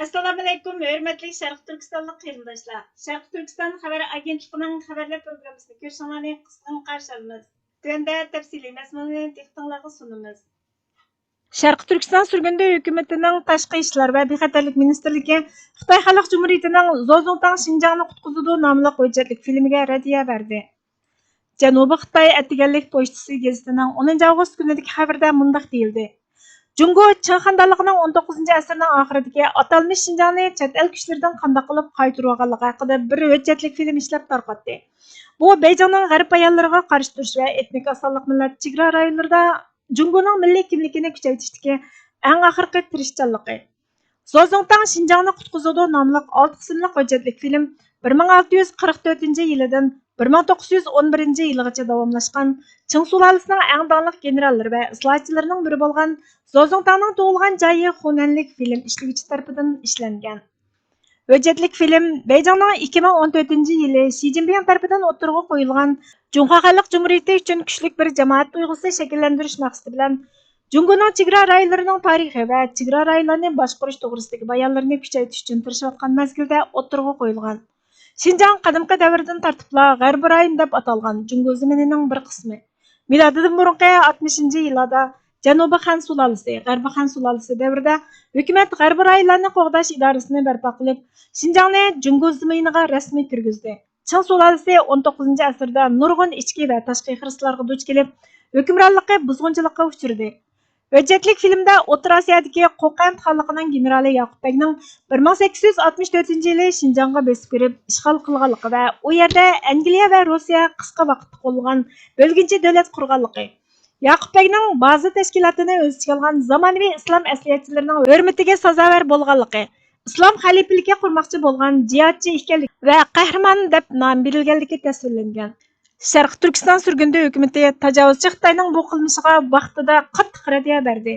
Assalomu alaykum, hörmətli Şərq Türkistanlıq qarindoshlar. Şərq Türkistan xəbər agentligining xəbərlər proqrammasini ko'rishinglarni qisqadan qarshi olamiz. Tövəndə təfsili məzmununu diqqətinizə sunumuz. Şərq Türkistan sürgündə hökumətinin Tashqi ishlar və bexatarlik ministerligi Xitoy Xalq Cumhuriyetining Zozongtang Şinjanni qutquzudu nomli hujjatlik filmiga raddiya berdi. Janubiy Xitoy Atiganlik pochtasi gazetining 10 avgust kunidagi xabarda mundaq deyildi. Jungo Çin xandalığının 19. əsrinin axırıdakı atalmış Şinjanni chet el kuchlaridan qanday qilib qaytarganligi haqida bir hujjatlik film ishlab tarqatdi. Bu Beyjingning g'arb ayollariga qarshi turish va etnik asalliq millat chegara rayonlarida Jungoning milliy kimligini kuchaytirishdagi eng oxirgi tirishchanligi. Zozongtang Şinjanni qutquzudu nomli 6 qismli hujjatlik film 1644-yildan 1911-yilgacha davomlashgan Qing sulolasining eng donliq generallari va islohotchilarining biri bo'lgan Zozongtangning tug'ilgan joyi Xunanlik film ishlaguvchi tarafidan ishlangan. Hujjatlik film Beyjingning 2014-yili Xi Jinping tarafidan o'tirg'a qo'yilgan Junxo Xalq Cumhuriyeti uchun kuchli bir jamoat tuyg'usi shakllantirish maqsadi bilan Jungoning chegara rayonlarining tarixi va chegara rayonlarini boshqarish to'g'risidagi bayonlarni kuchaytirish uchun tirishayotgan mazgilda o'tirg'a qo'yilgan. Şinjan qadimgi davrdan tartibla G'arbiy rayon deb atalgan Jungo zaminining bir qismi. Milodidan burungi 60-yillarda Janubiy Xan sulolasi, G'arbiy Xan sulolasi davrida hukumat G'arbiy rayonlarni qo'g'dash idorasini barpo qilib, Şinjanni Jungo zaminiga rasmiy kirgizdi. Qing sulolasi 19-asrda nurg'un ichki va tashqi xiristlarga duch kelib, hukmronlikka buzg'unchilikqa uchradi. Hujjatlik filmda O'rta Osiyodagi Qo'qand xalqining generali Yoqubbekning 1864-yili Şinjanga bosib kirib, ishg'ol qilganligi va u yerda Angliya va Rossiya qisqa vaqtda qo'llagan bo'lginchi davlat qurganligi. Yoqubbekning ba'zi tashkilotini o'z ichiga olgan zamonaviy islom asliyatchilarining hurmatiga sazovor bo'lganligi, islom xalifaligi qurmoqchi bo'lgan jihadchi ekanligi va qahramon deb nom berilganligi tasvirlangan. Şərq Türkistan sürgündə hökuməti təcavüzçü Xitayning bu qilmishiga vaqtida qattiq raddiya berdi.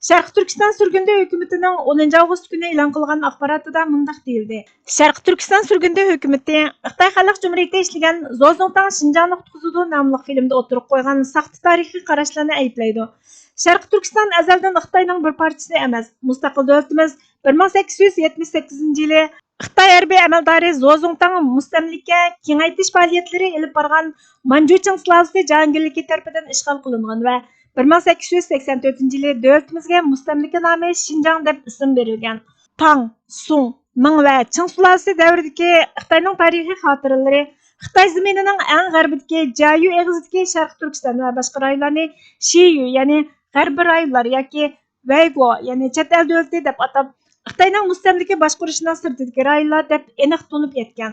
Şərq Türkistan sürgündə hökumətinin 10 avgust kuni e'lon qilgan axborotida mundaq deyildi. Şərq Türkistan sürgündə hökuməti Xitoy Xalq Cumhuriyeti ishlagan Zozongtang Şinjanni qutquzudu nomli filmda o'tirib qo'ygan saxta tarixiy qarashlarni ayblaydi. Şərq Türkistan azaldan Xitoyning bir parchasi emas. Mustaqil davlatimiz 1878-yili Xitoy harbiy amaldori Zozongtang mustamlika kengaytirish faoliyatlari olib borgan Manju Qing sulolasi jahongirligi tarafidan ishg'ol qilingan va 1884-yili davlatimizga mustamlika nomi Şinjan deb ism berilgan. Tang, Sung, Ming va Qing sulolasi davridagi Xitoyning tarixiy xotiralari Xitoy zaminining eng g'arbidagi Jayu eg'izidagi Sharq Turkiston va boshqa rayonlarni Shiyu, ya'ni g'arbiy rayonlar yoki Vaygo, ya'ni chet el davlati deb atab Xitoyning mustamlika boshqarishining sirtidagi rayonlar deb aniq tunib yetgan.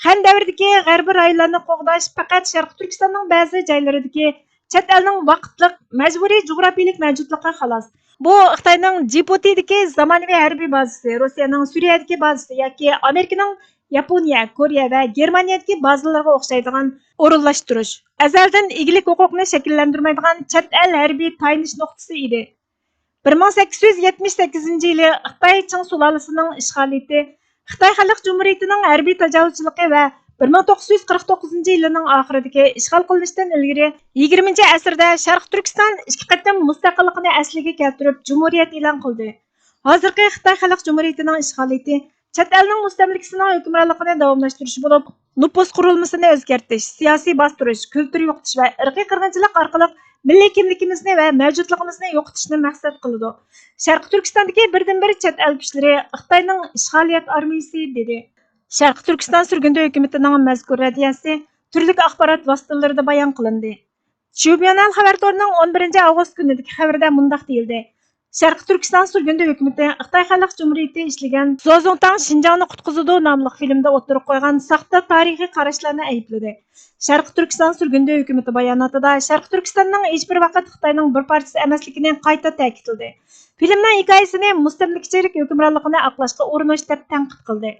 Han davridagi g'arbiy rayonlarni qo'g'dash faqat Sharq Turkistonning ba'zi joylaridagi chet elning vaqtliq majburiy jug'rafiyalik mavjudligi xolos. Bu Xitoyning Djiboutidagi zamonaviy harbiy bazasi, Rossiyaning Suriyadagi bazasi yoki Amerikaning Yaponiya, Koreya va Germaniyadagi bazalarga o'xshaydigan o'rinlashtirish. Azaldan egilik huquqini shakllantirmaydigan chet el harbiy tayinish nuqtasi edi. 1878-yili Xitoy Qing sulolasining ishg'oliyati Xitoy Xalq Cumhuriyetining harbiy tajovuzchiligi va 1949-yilning oxiridagi ishg'ol qilinishdan ilgari 20-asrda Sharq Turkiston ikki qatam mustaqilligini asliga keltirib, jumhuriyat e'lon qildi. Hozirgi Xitoy Xalq Cumhuriyetining ishg'oliyati chet elning mustamlikasining hukmronligini davomlashtirish bo'lib, nupus qurilmasini o'zgartirish, siyosiy bostirish, kultur yo'qotish va irqiy qirg'inchilik orqali milliy kimligimizni va mavjudligimizni yo'qotishni maqsad qiladi. Sharq Turkistondagi birdan-bir chet el kuchlari Xitoyning ishg'oliyat armiyasi dedi. Sharq Turkiston surgunda hukumatining mazkur raddiyasi turli axborot vositalarida bayon qilindi. Chubyanal xabar torining 11 avgust kunidagi xabarda mundaq deyildi. Sharq Turkiston surgunda hukumati Xitoy Xalq Cumhuriyeti ishlagan Zozongtang Şinjanni qutquzudu nomli filmda o'tirib qo'ygan saxta tarixiy qarashlarni aybladi. Sharq Turkiston surgunda hukumati bayonotida Sharq Turkistonning hech bir vaqt Xitoyning bir parchasi emasligini qayta ta'kidladi. Filmning hikoyasini mustamlikachilik hukmronligini aqlashga urinish deb tanqid qildi.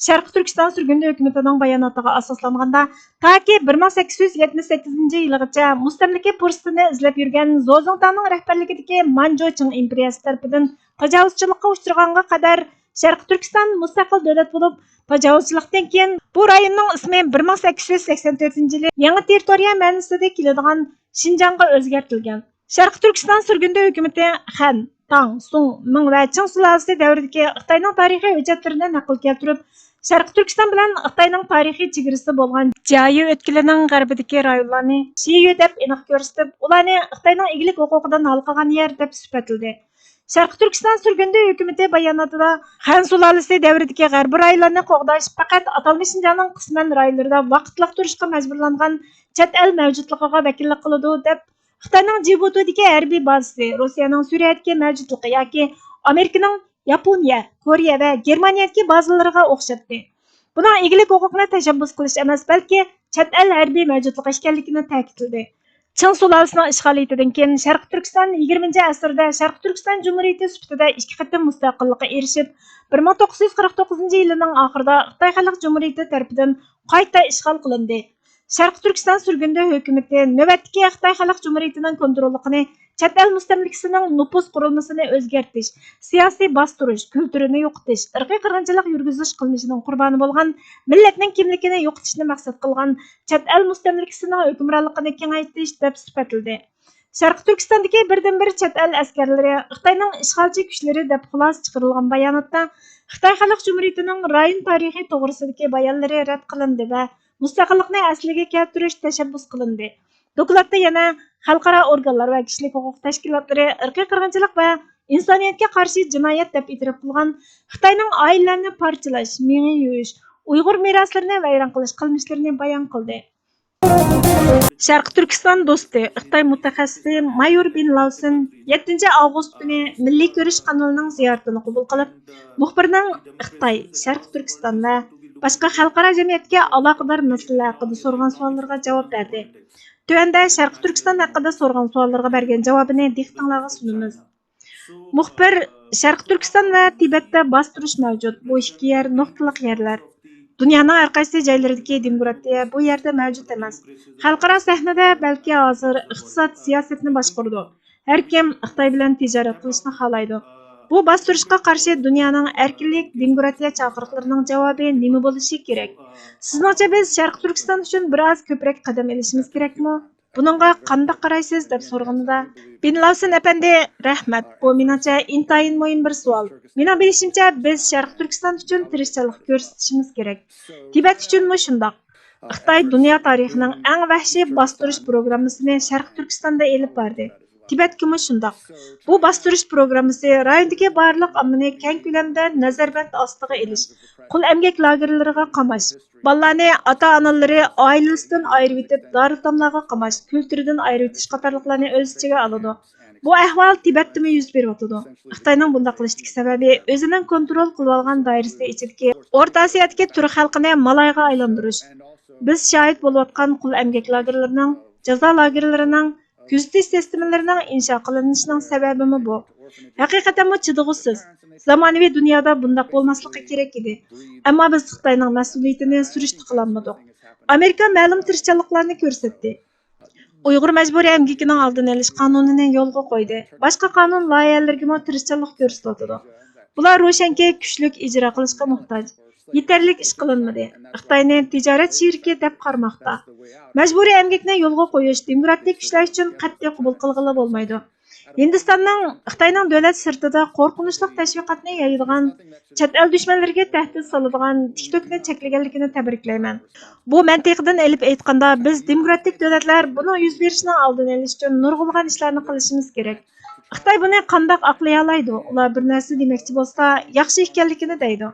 Sharq Turkiston surgunda hukumatining bayonotiga asoslanganda, taki 1878-yilgacha mustamlika fursatini izlab yurgan Zozongtangning rahbarligidagi Manju Qing imperiyasi tarafidan tajovuzchilikka uchraganga qadar Sharq Turkiston mustaqil davlat bo'lib, tajovuzchilikdan keyin bu rayonning ismi 1884-yili yangi territoriya ma'nosida keladigan Şinjanga o'zgartirilgan. Sharq Turkiston surgunda hukumati Han, Tang, Song, Ming va Qing sulolasi davridagi Xitoyning tarixiy hujjatlarini naql keltirib, Sharqi Turkiston bilan Xitoyning tarixiy chegarasi bo'lgan Jiayu o'tkilining g'arbidagi rayonlarni Shiyu deb aniq ko'rsatib, ularni Xitoyning egilik huquqidan hal qilgan yer deb sifatladi. Sharqi Turkiston surgundi hukumati bayonotida Han sulolasi davridagi g'arbiy rayonlarni qo'g'dash faqat atalmish Shinjongning qisman rayonlarida vaqtliq turishga majburlangan chet el mavjudligiga vakillik qiladi deb Xitoyning Jibutidagi harbiy bazasi, Rossiyaning Suriyadagi mavjudligi yoki Amerikaning Yaponiya, Koreya va Germaniyadagi bazalariga o'xshatdi. Buning egilik huquqini tashabbus qilish emas, balki chet el harbiy mavjudligi ekanligini ta'kidladi. Qing sulolasining ishg'oliyatidan keyin Sharqi Turkiston 20-asrda Sharqi Turkiston Jumhuriyati sifatida ikki qatim mustaqillikka erishib, 1949-yilning oxirida Xitoy Xalq Jumhuriyati tomonidan qayta ishg'ol qilindi. Sharqi Turkiston surgundi hukumati navbatdagi Xitoy Xalq Jumhuriyatining kontrolligini chet el mustamlikasining nupus qurilmasini o'zgartirish, siyosiy bostirish, kulturini yo'qotish, irqiy qirg'inchilik yurgizish qilmishining qurboni bo'lgan millatning kimligini yo'qotishni maqsad qilgan chet el mustamlikasining hukmronligini kengaytirish deb sifatladi. Sharqi Turkistondagi birdan-bir chet el askarlari Xitoyning ishg'olchi kuchlari deb xulosa chiqarilgan bayonotda Xitoy Xalq Jumhuriyatining rayon tarixi to'g'risidagi bayonlari rad qilindi va mustaqillikni asliga keltirish tashabbus qilindi. Dokladda yana xalqaro organlar va kishilik huquq tashkilotlari irqiy qirg'inchilik va insoniyatga qarshi jinoyat deb e'tirof qilgan Xitoyning oilalarni parchalash, meni yuvish, Uyg'ur meroslarini vayron qilish qilmishlarini bayon qildi. Sharqi Turkiston do'sti Xitoy mutaxassisi Mayor Bin Lausen 7-avgust kuni Milliy ko'rish kanalining ziyoratini qabul qilib, muxbirning Xitoy, Sharqi Turkiston va boshqa xalqaro jamiyatga aloqador masalalar haqida so'rgan savollariga javob berdi. Tuanda Sharqi Turkiston haqida so'rgan savollarga bergan javobini diqqatingizga sunamiz. Muxbir Sharqi Turkiston va Tibetda bostirish mavjud. Bu ikki yer nuqtaliq yerlar. Dunyoning har qaysi joylaridagi demokratiya bu yerda mavjud emas. Xalqaro sahnada balki hozir iqtisod siyosatni boshqaradi. Har kim Xitoy bilan tijorat qilishni xohlaydi. Bu bostirishga qarshi dunyoning erkinlik, demokratiya chaqiriqlarining javobi nima bo'lishi kerak? Sizningcha biz Sharqi Turkiston uchun biroz ko'proq qadam olishimiz kerakmi? Buningga qanday qaraysiz deb so'rganida Bin Lausen apandi, rahmat. Bu menimcha intayin muhim bir savol. Mening bilishimcha biz Sharqi Turkiston uchun tirishchilik ko'rsatishimiz kerak. Tibet uchunmi shundoq? Xitoy dunyo tarixining eng vahshiy bostirish programmasini Sharqi Turkistonda elib bordi. Tibetga shundoq. Bu bostirish programmasi rayondagi barliq ommani keng ko'lamda nazarband ostiga elish, qul emgak lagerlariga qamash, bolalarni ota-onalari oilasidan ayirib etib, doritamlarga qamash, kulturidan ayirib etish qatorliqlarni o'z ichiga oladi. Bu ahvol Tibetda yuz beryotidi. Xitoyning bunday qilishdagi sababi o'zining kontrol qilib olgan doirasi ichidagi O'rta Osiyodagi turk xalqini malayga aylantirish. Biz shohid bo'layotgan qul emgak lagerlarining, jazo lagerlarining kuzatish sistemalarining insho qilinishining sababimi bu. Haqiqatan bu chidag'usiz. Zamonaviy dunyoda bunday bo'lmasligi kerak edi. Ammo biz Xitoyning mas'uliyatini surishti qilolmadik. Amerika ma'lum tirishchiliklarni ko'rsatdi. Uyg'ur majburiy emgakining oldini olish qonunini yo'lga qo'ydi. Boshqa qonun loyihalariga tirishchilik ko'rsatdi. Bular ro'shanki kuchlik ijro qilishga muhtoj. Yetarlik ish qilinmadi. Xitoyni tijorat sheriki deb qaramoqda. Majburiy emgakni yo'lga qo'yish demokratik kuchlar uchun qat'iy qabul qilg'ili bo'lmaydi. Hindistonning Xitoyning davlat sirtida qo'rqinchli tashviqotni yayadigan, chet el dushmanlariga tahdid soladigan TikTokni cheklaganligini tabriklayman. Bu mantiqdan elib aytganda biz demokratik davlatlar buni yuz berishining oldini olish uchun nurg'ulg'an ishlarni qilishimiz kerak. Xitoy buni qanday aqlay oladi? Ular bir narsa demoqchi bo'lsa, yaxshi ekanligini deydi.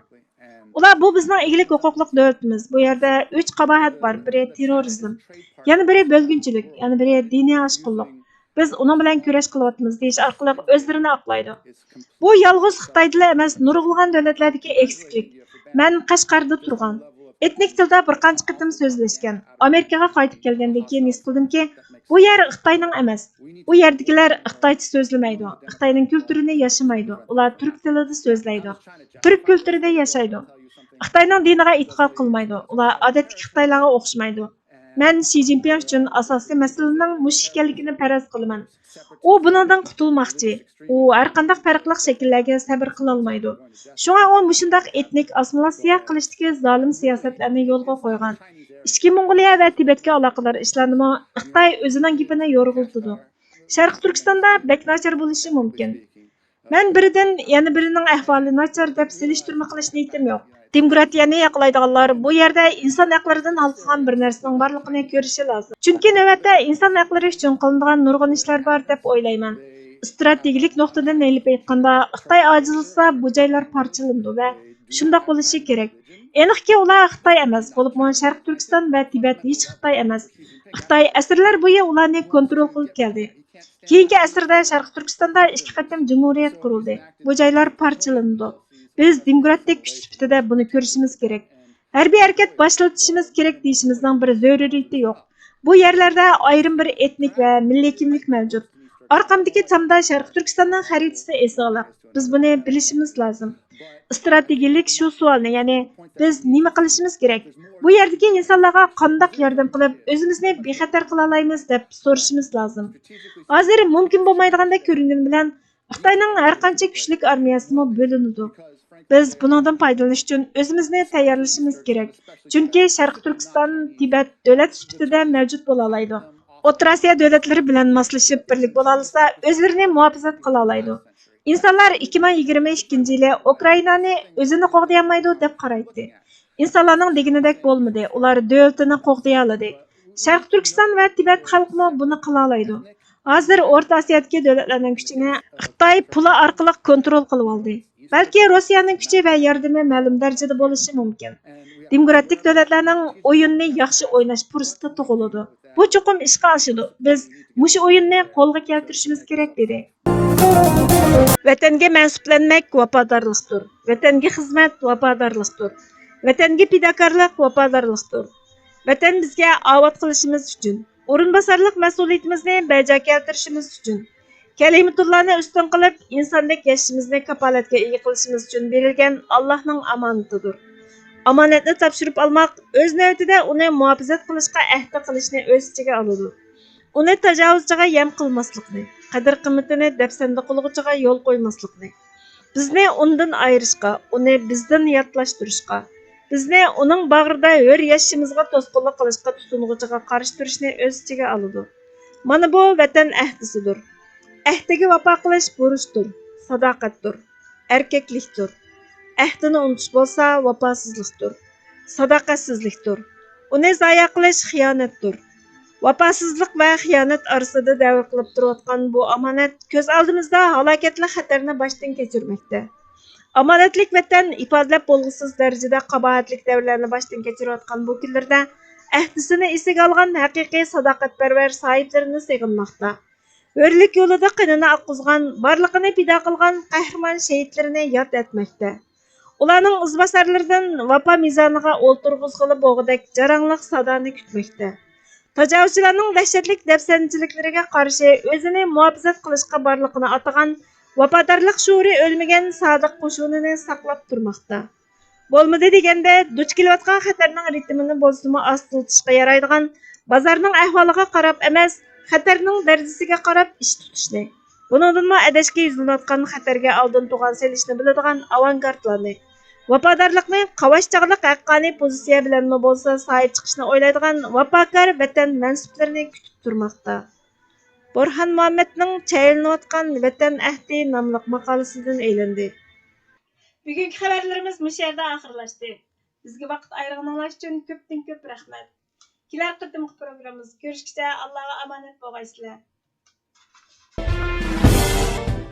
Ular bu bizning egilik huquqliq davlatimiz. Bu yerda 3 qabohat bor. Biri terrorizm, yana biri bo'lgunchilik, yana biri diniy oshqunlik. Biz uning bilan kurash qilyapmiz deyish orqali o'zlarini oqlaydi. Bu yolg'iz Xitoyda emas, nurg'ulg'an davlatlardagi eksiklik. Men Qashqarda turgan, etnik tilda bir qancha qitim so'zlashgan. Amerikaga qaytib kelgandan keyin his qildimki, bu yer Xitoyning emas. U yerdagilar Xitoycha so'zlamaydi. Xitoyning kulturini yashamaydi. Ular turk tilida so'zlaydi. Turk kulturida yashaydi. Xitoyning diniga e'tiqod qilmaydi. Ular odatdagi Xitoylarga o'xshamaydi. Men Xi Jinping uchun asosiy masalaning mush ekanligini faraz qilaman. U bundan qutulmoqchi. U har qanday farqli shakllarga sabr qila olmaydi. Shunga u mushundaq etnik assimilyatsiya qilishdagi zolim siyosatlarni yo'lga qo'ygan. Ichki Mong'oliya va Tibetga aloqador ishlarni Xitoy o'zining gapini yo'rg'iltidi. Sharq Turkistonda bek nachar bo'lishi mumkin. Ben birinden yana birining ahvoli nachar deb selishtirma qilish niyatim yo'q. Demokratiyani yaqlaydiganlar bu yerda inson haqlaridan halqagan bir narsaning borligini ko'rishi lozim. Chunki navbatda inson haqlari uchun qilinadigan nurg'un ishlar bor deb o'ylayman. Strategik nuqtadan elib aytganda, Xitoy ojizlasa bu joylar parchalandi va shundoq bo'lishi kerak. Aniqki ular Xitoy emas, bo'libmi Sharq Turkiston va Tibet hech Xitoy emas. Xitoy asrlar bo'yi ularni kontrol qilib keldi. Keyingi asrda Sharq Turkistonda ikki qatam jumhuriyat qurildi. Bu joylar parchalandi. Biz demokratik kuch sifatida buni ko'rishimiz kerak. Harbiy harakat boshlatishimiz kerak deyishimizning bir zaruriyati yo'q. Bu yerlarda ayrim bir etnik va milliy kimlik mavjud. Orqamdagi chamda Sharq Turkistonning xaritasi e'zolab. Biz buni bilishimiz lozim. Strategik shu savolni, ya'ni biz nima qilishimiz kerak? Bu yerdagi insonlarga qanday yordam qilib, o'zimizni bexatar qila olamiz deb so'rashimiz lozim. Hozir mumkin bo'lmaydiganda ko'ringani bilan Xitoyning har qancha kuchli armiyasi bo'linadi. Biz bundan foydalanish uchun o'zimizni tayyorlashimiz kerak. Chunki Sharq Turkiston Tibet davlat sifatida mavjud bo'la oladi. O'rta Osiyo davlatlari bilan moslashib birlik bo'la olsa, o'zlarini muhofazat qila oladi. İnsanlar 2022 yılı Ukraynani o'zini qo'g'day olmaydi deb qaraydi. İnsanlarning deganidek bo'lmadi. Ular davlatini qo'g'day oladi. Sharq Turkiston va Tibet xalqi buni qila oladi. Hozir O'rta Osiyodagi davlatlarning kuchini Xitoy puli orqali kontrol qilib oldi. Balki Rossiyaning kuchi va yordami ma'lum darajada bo'lishi mumkin. Demokratik davlatlarning o'yinni yaxshi o'ynash fursati tug'iladi. Bu cho'qim ishga oshadi. Biz mushu o'yinni qo'lga keltirishimiz kerak dedi. Vatanga mansublanmak vafodorlikdir. Vatanga xizmat vafodorlikdir. Vatanga fidokorlik vafodorlikdir. Vatan bizga avod qilishimiz uchun, o'rinbosarlik mas'uliyatimizni bajo keltirishimiz uchun, kalimatullohni ustun qilib, insondek yashashimizni kafolatga ega qilishimiz uchun berilgan Allohning omonatidir. Omonatni topshirib olmoq o'z navbatida uni muhofazat qilishga ahd qilishni o'z ichiga oladi. Uni tajovuzchiga yam qilmaslikni, qadr-qimmatini dafsanda qilg'uchiga yo'l qo'ymaslikni, bizni undan ayirishga, uni bizdan yatlashtirishga, bizni uning bag'rida hur yashashimizga to'sqinlik qilishga tutunguchiga qarshi turishni o'z ichiga oladi. Mana bu vatan ahdisidir. Ahdiga vafo qilish burchdir, sadoqatdir, erkaklikdir. Ahdini unutish bo'lsa vafosizlikdir, sadoqatsizlikdir. Uni zoya qilish xiyonatdir. Vafosizlik va xiyonat orasida davr qilib turayotgan bu omonat ko'z oldimizda halokatli xatarni boshdan kechirmoqda. Omonatlik vatan ifodalab bo'lg'usiz darajada qabohatlik davrlarni boshdan kechirayotgan bu kunlarda ahdisini esiga olgan haqiqiy sadoqatparvar sohiblarini seg'inmoqda. Hurlik yo'lida qinini oqqizgan, borliqini fido qilgan qahramon shahidlarini yod etmoqda. Ularning izbosarlaridan vafo mezoniga o'ltirg'izg'ili bo'g'idek jarangliq sadoni kutmoqda. Tajovuzchilarning dahshatlik dafsanchiliklariga qarshi o'zini muhofazat qilishga borliqini atagan vafodorlik shuuri o'lmagan sodiq qo'shunini saqlab turmoqda. Bo'lmadi deganda duch kelayotgan xatarning ritmini bozishni ostiltishga yaraydigan bozorning ahvoliga qarab emas, xatarning darajasiga qarab ish tutishni. Buningdanmi adashga yuzlanayotgan xatarga oldin tug'an selishni biladigan avangardlarni, vafodorlikni qavaşchaqliq haqqoniy pozitsiya bilanmi bo'lsa sahib chiqishni o'ylaydigan vafokor vatan mansublarini kutib turmoqda. Burhan Muhammadning chaylanayotgan Vatan ahdi nomli maqolasidan e'landi. Bugungi xabarlarimiz bu yerda oxirlashdi. Bizga vaqt ayirganingiz uchun ko'pdan ko'p rahmat. Kelar qatimqi programmamizda ko'rishguncha Allohga omonat bo'lgaysizlar.